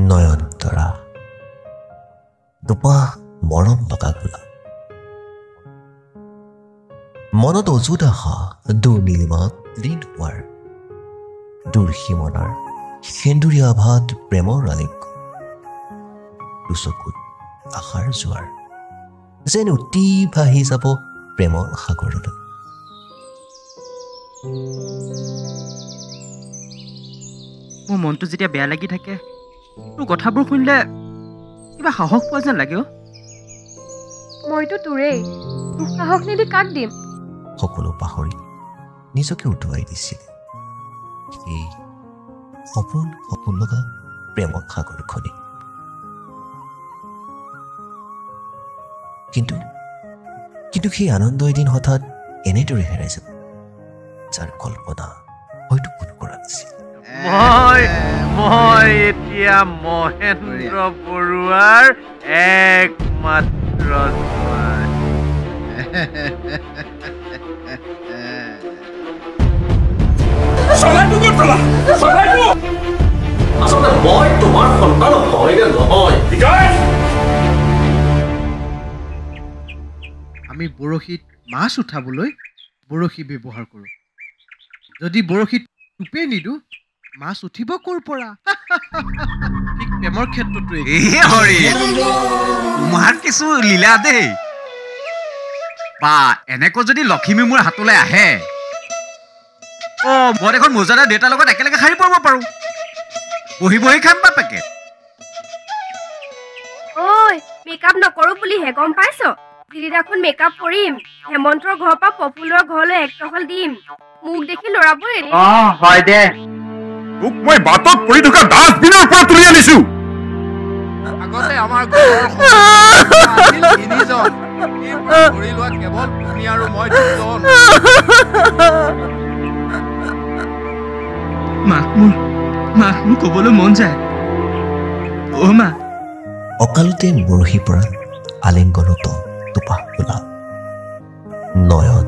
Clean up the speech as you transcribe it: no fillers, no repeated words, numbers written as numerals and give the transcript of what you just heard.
নয়নতৰা দুপাহ মৰম লগা গোলাপ মনত অযুত আশা দূৰ নীলিমাত লীন হোৱাৰ দূৰ সীমনাৰ সেন্দুৰীয়া আভাত প্ৰেমৰ আলিঙ্গন দুচকুত আশাৰ জোৱাৰ যেন উটি ভাহি যাব প্ৰেমৰ সাগৰলৈ মোৰ মনটো যেতিয়া বেয়া লাগি থাকে তোৰ কথাবোৰ শুনিলে কিবা সাহস পোৱা যেন লাগে মইতো তোৰেই তোক সাহস নিদি কাক দিম সকলো পাহৰি নিজকে উটুৱাই দিছিল সেই সপোন সপোন লগা প্ৰেমৰ সাগৰখনি কিন্তু কিন্তু সেই আনন্দ এদিন হঠাৎ এনেদৰে হেৰাই যাব যাৰ কল্পনা হয়তো কোনো কৰা নাছিল মই এতিয়া মহেন্দ্ৰ বৰুৱাৰ একমাত্ৰ মই তোমাৰ সন্তান হয় নে নহয় আমি বৰশীত মাছ উঠাবলৈ বৰশী ব্যৱহাৰ কৰোঁ যদি বৰশীত টোপে নিদো মাছ উঠিব ক'ৰ পৰা ঠিক প্ৰেমৰ ক্ষেত্ৰতো তোমাৰ কিছু লীলা দেই বা এনেকৈ যদি লক্ষ্মী মোৰ হাতলৈ আহে মই এখন মজাদাৰ দেউতাৰ লগত একেলগে শাৰী পৰিব পাৰোঁ বহি বহি খাম বাপেকে ঐ মেকআপ নকৰোঁ বুলিহে গম পাইছ দিদিনাখন মেকআপ কৰিম হেমন্তৰ ঘৰৰ পৰা প্ৰফুল্লৰ ঘৰলৈ এক টহল দিম মোক দেখি ল'ৰাবোৰ এৰি হয় দে তোক মই বাটত পৰি থকা ডাষ্টবিনৰ পৰা তুলি আনিছো আগতে আমাৰ ঘৰৰ তিনিজন ধৰি লোৱা কেৱল তুমি আৰু মই দুজন মোৰ ক'বলৈ মন যায় মা অকালতে বৰশী পৰা আলিংগনত টোপাহ গোলাপ নয়ন